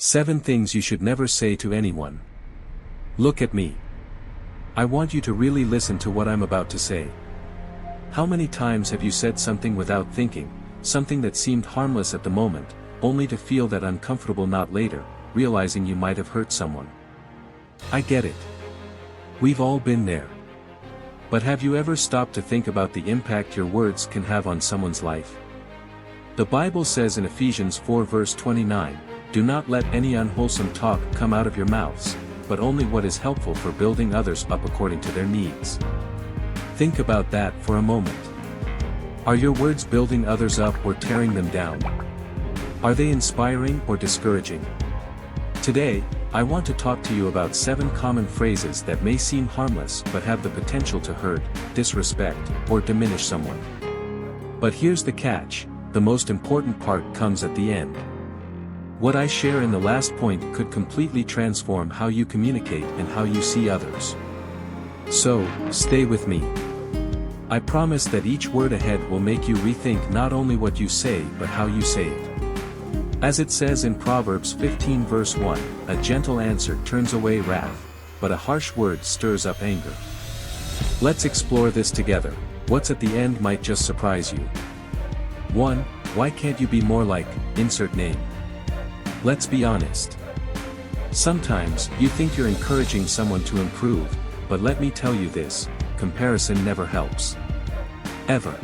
7 things you should never say to anyone. Look at me. I want you to really listen to what I'm about to say. How many times have you said something without thinking, something that seemed harmless at the moment, only to feel that uncomfortable not later, realizing you might have hurt someone? I get it. We've all been there. But have you ever stopped to think about the impact your words can have on someone's life? The Bible says in Ephesians 4 verse 29, "Do not let any unwholesome talk come out of your mouths, but only what is helpful for building others up according to their needs." Think about that for a moment. Are your words building others up or tearing them down? Are they inspiring or discouraging? Today, I want to talk to you about 7 common phrases that may seem harmless but have the potential to hurt, disrespect, or diminish someone. But here's the catch, the most important part comes at the end. What I share in the last point could completely transform how you communicate and how you see others. So, stay with me. I promise that each word ahead will make you rethink not only what you say but how you say it. As it says in Proverbs 15 verse 1, "A gentle answer turns away wrath, but a harsh word stirs up anger." Let's explore this together. What's at the end might just surprise you. 1. Why can't you be more like, insert name? Let's be honest. Sometimes, you think you're encouraging someone to improve, but let me tell you this, comparison never helps. Ever.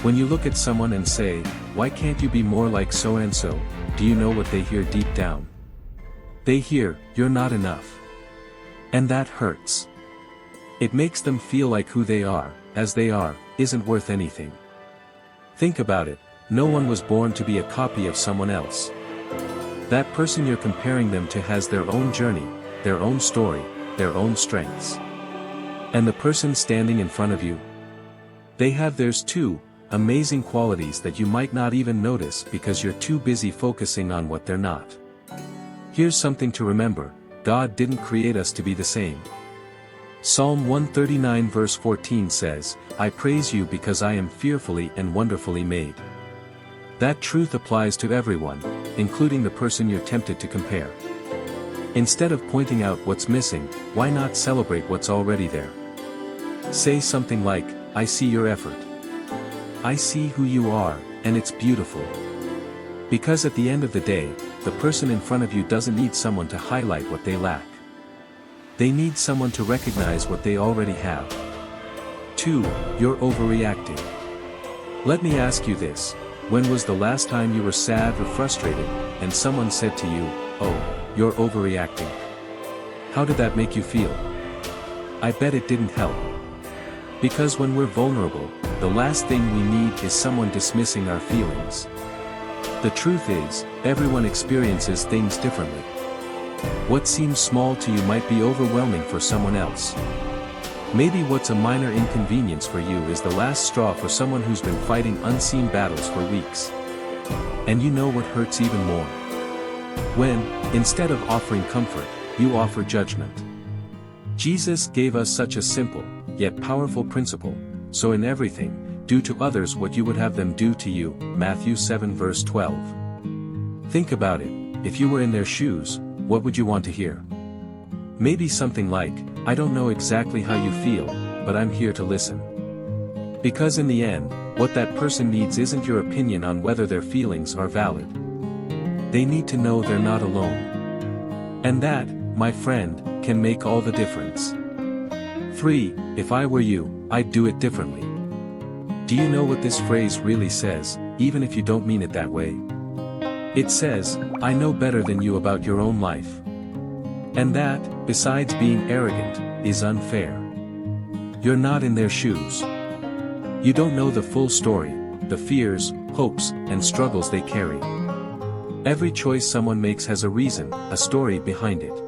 When you look at someone and say, "Why can't you be more like so-and-so," do you know what they hear deep down? They hear, "You're not enough." And that hurts. It makes them feel like who they are, as they are, isn't worth anything. Think about it, no one was born to be a copy of someone else. That person you're comparing them to has their own journey, their own story, their own strengths. And the person standing in front of you? They have theirs too, amazing qualities that you might not even notice because you're too busy focusing on what they're not. Here's something to remember, God didn't create us to be the same. Psalm 139 verse 14 says, "I praise you because I am fearfully and wonderfully made." That truth applies to everyone, including the person you're tempted to compare. Instead of pointing out what's missing, why not celebrate what's already there? Say something like, "I see your effort. I see who you are, and it's beautiful." Because at the end of the day, the person in front of you doesn't need someone to highlight what they lack. They need someone to recognize what they already have. 2. You're overreacting. Let me ask you this, when was the last time you were sad or frustrated, and someone said to you, "Oh, you're overreacting"? How did that make you feel? I bet it didn't help. Because when we're vulnerable, the last thing we need is someone dismissing our feelings. The truth is, everyone experiences things differently. What seems small to you might be overwhelming for someone else. Maybe what's a minor inconvenience for you is the last straw for someone who's been fighting unseen battles for weeks. And you know what hurts even more? When, instead of offering comfort, you offer judgment. Jesus gave us such a simple, yet powerful principle, "So in everything, do to others what you would have them do to you," Matthew 7 verse 12. Think about it, if you were in their shoes, what would you want to hear? Maybe something like, "I don't know exactly how you feel, but I'm here to listen." Because in the end, what that person needs isn't your opinion on whether their feelings are valid. They need to know they're not alone. And that, my friend, can make all the difference. 3. If I were you, I'd do it differently. Do you know what this phrase really says, even if you don't mean it that way? It says, "I know better than you about your own life." And that, besides being arrogant, is unfair. You're not in their shoes. You don't know the full story, the fears, hopes, and struggles they carry. Every choice someone makes has a reason, a story behind it.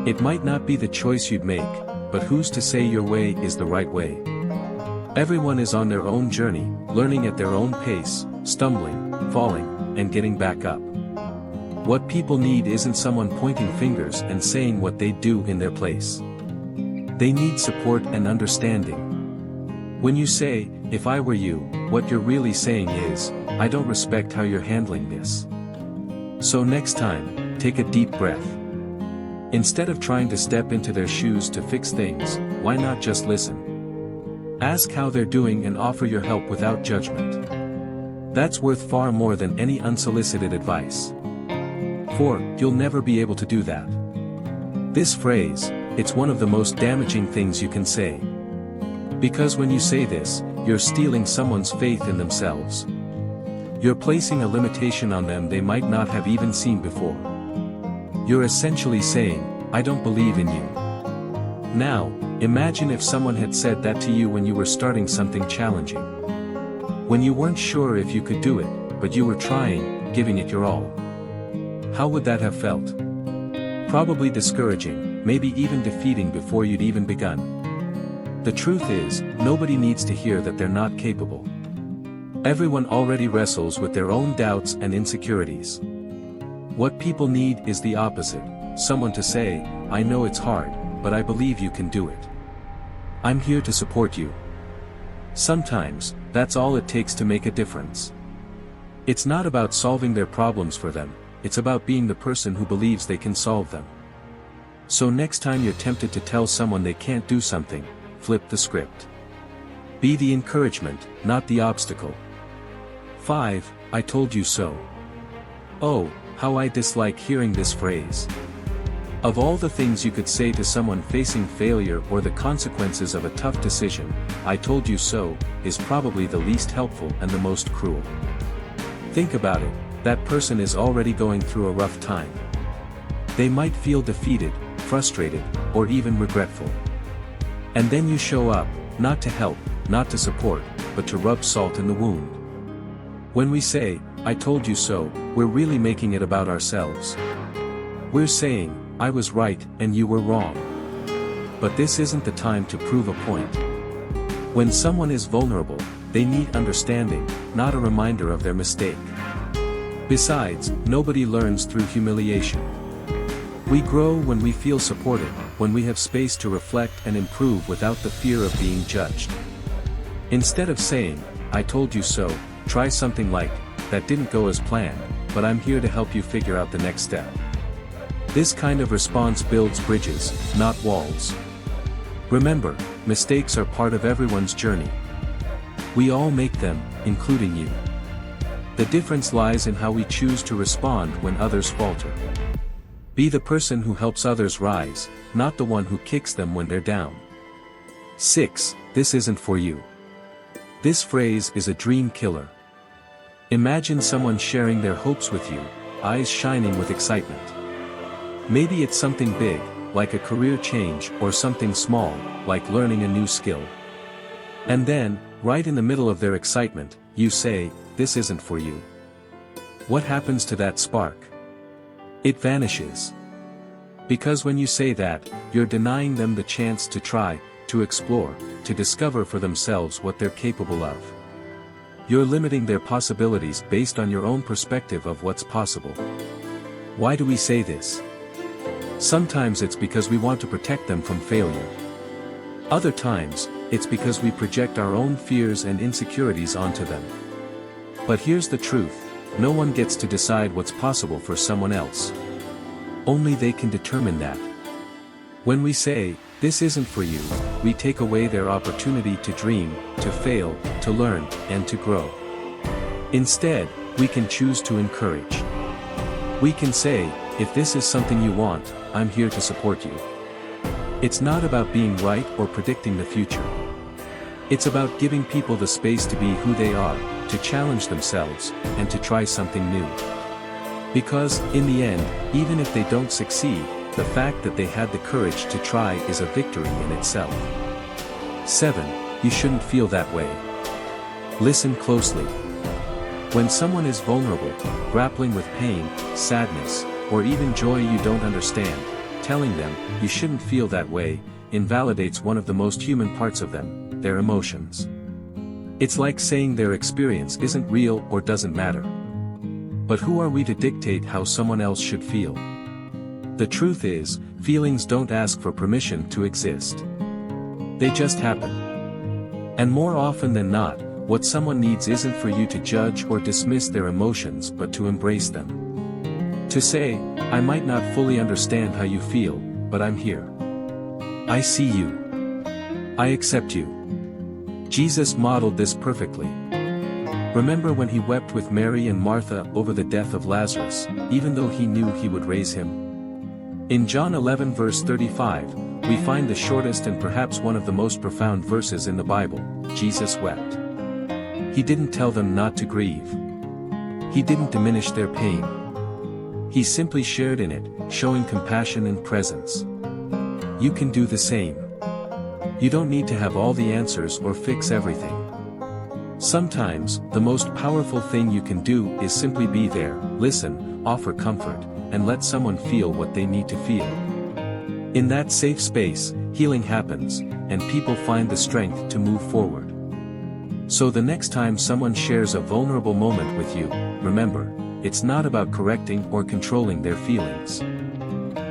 It might not be the choice you'd make, but who's to say your way is the right way? Everyone is on their own journey, learning at their own pace, stumbling, falling, and getting back up. What people need isn't someone pointing fingers and saying what they'd do in their place. They need support and understanding. When you say, "If I were you," what you're really saying is, "I don't respect how you're handling this. So next time, take a deep breath. Instead of trying to step into their shoes to fix things, why not just listen? Ask how they're doing and offer your help without judgment. That's worth far more than any unsolicited advice. 4. You'll never be able to do that. This phrase, it's one of the most damaging things you can say. Because when you say this, you're stealing someone's faith in themselves. You're placing a limitation on them they might not have even seen before. You're essentially saying, I don't believe in you. Now, imagine if someone had said that to you when you were starting something challenging. When you weren't sure if you could do it, but you were trying, giving it your all. How would that have felt? Probably discouraging, maybe even defeating before you'd even begun. The truth is, nobody needs to hear that they're not capable. Everyone already wrestles with their own doubts and insecurities. What people need is the opposite, someone to say, I know it's hard, but I believe you can do it. I'm here to support you. Sometimes, that's all it takes to make a difference. It's not about solving their problems for them, it's about being the person who believes they can solve them. So next time you're tempted to tell someone they can't do something, flip the script. Be the encouragement, not the obstacle. 5. I told you so. Oh, how I dislike hearing this phrase. Of all the things you could say to someone facing failure or the consequences of a tough decision, I told you so, is probably the least helpful and the most cruel. Think about it, that person is already going through a rough time. They might feel defeated, frustrated, or even regretful. And then you show up, not to help, not to support, but to rub salt in the wound. When we say, I told you so, we're really making it about ourselves. We're saying, I was right and you were wrong. But this isn't the time to prove a point. When someone is vulnerable, they need understanding, not a reminder of their mistake. Besides, nobody learns through humiliation. We grow when we feel supported, when we have space to reflect and improve without the fear of being judged. Instead of saying, I told you so, try something like, that didn't go as planned, but I'm here to help you figure out the next step. This kind of response builds bridges, not walls. Remember, mistakes are part of everyone's journey. We all make them, including you. The difference lies in how we choose to respond when others falter. Be the person who helps others rise, not the one who kicks them when they're down. 6. This isn't for you. This phrase is a dream killer. Imagine someone sharing their hopes with you, eyes shining with excitement. Maybe it's something big, like a career change, or something small, like learning a new skill. And then, right in the middle of their excitement, you say, this isn't for you. What happens to that spark? It vanishes. Because when you say that, you're denying them the chance to try, to explore, to discover for themselves what they're capable of. You're limiting their possibilities based on your own perspective of what's possible. Why do we say this? Sometimes it's because we want to protect them from failure. Other times, it's because we project our own fears and insecurities onto them. But here's the truth, no one gets to decide what's possible for someone else. Only they can determine that. When we say, this isn't for you, we take away their opportunity to dream, to fail, to learn, and to grow. Instead, we can choose to encourage. We can say, if this is something you want, I'm here to support you. It's not about being right or predicting the future. It's about giving people the space to be who they are, to challenge themselves, and to try something new. Because, in the end, even if they don't succeed, the fact that they had the courage to try is a victory in itself. 7. You shouldn't feel that way. Listen closely. When someone is vulnerable, grappling with pain, sadness, or even joy you don't understand, telling them, you shouldn't feel that way, invalidates one of the most human parts of them, their emotions. It's like saying their experience isn't real or doesn't matter. But who are we to dictate how someone else should feel? The truth is, feelings don't ask for permission to exist. They just happen. And more often than not, what someone needs isn't for you to judge or dismiss their emotions but to embrace them. To say, I might not fully understand how you feel, but I'm here. I see you. I accept you. Jesus modeled this perfectly. Remember when he wept with Mary and Martha over the death of Lazarus, even though he knew he would raise him? In John 11 verse 35, we find the shortest and perhaps one of the most profound verses in the Bible. Jesus wept. He didn't tell them not to grieve. He didn't diminish their pain. He simply shared in it, showing compassion and presence. You can do the same. You don't need to have all the answers or fix everything. Sometimes, the most powerful thing you can do is simply be there, listen, offer comfort, and let someone feel what they need to feel. In that safe space, healing happens, and people find the strength to move forward. So the next time someone shares a vulnerable moment with you, remember, it's not about correcting or controlling their feelings.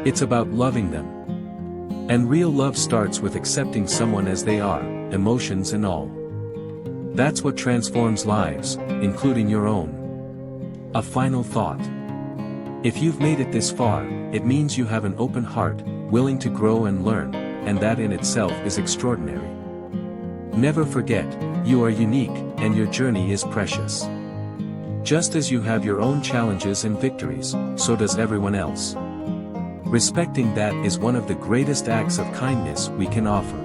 It's about loving them. And real love starts with accepting someone as they are, emotions and all. That's what transforms lives, including your own. A final thought. If you've made it this far, it means you have an open heart, willing to grow and learn, and that in itself is extraordinary. Never forget, you are unique, and your journey is precious. Just as you have your own challenges and victories, so does everyone else. Respecting that is one of the greatest acts of kindness we can offer.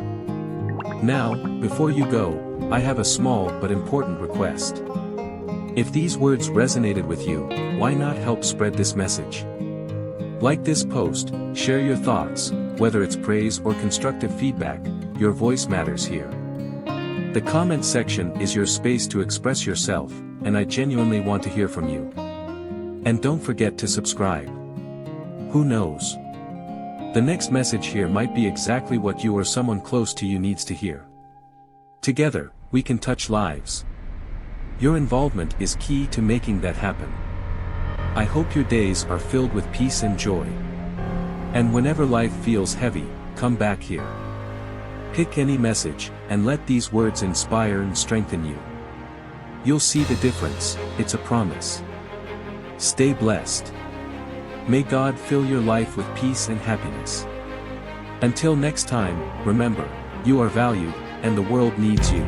Now, before you go, I have a small but important request. If these words resonated with you, why not help spread this message? Like this post, share your thoughts, whether it's praise or constructive feedback, your voice matters here. The comment section is your space to express yourself, and I genuinely want to hear from you. And don't forget to subscribe. Who knows? The next message here might be exactly what you or someone close to you needs to hear. Together, we can touch lives. Your involvement is key to making that happen. I hope your days are filled with peace and joy. And whenever life feels heavy, come back here. Pick any message, and let these words inspire and strengthen you. You'll see the difference, it's a promise. Stay blessed. May God fill your life with peace and happiness. Until next time, remember, you are valued, and the world needs you.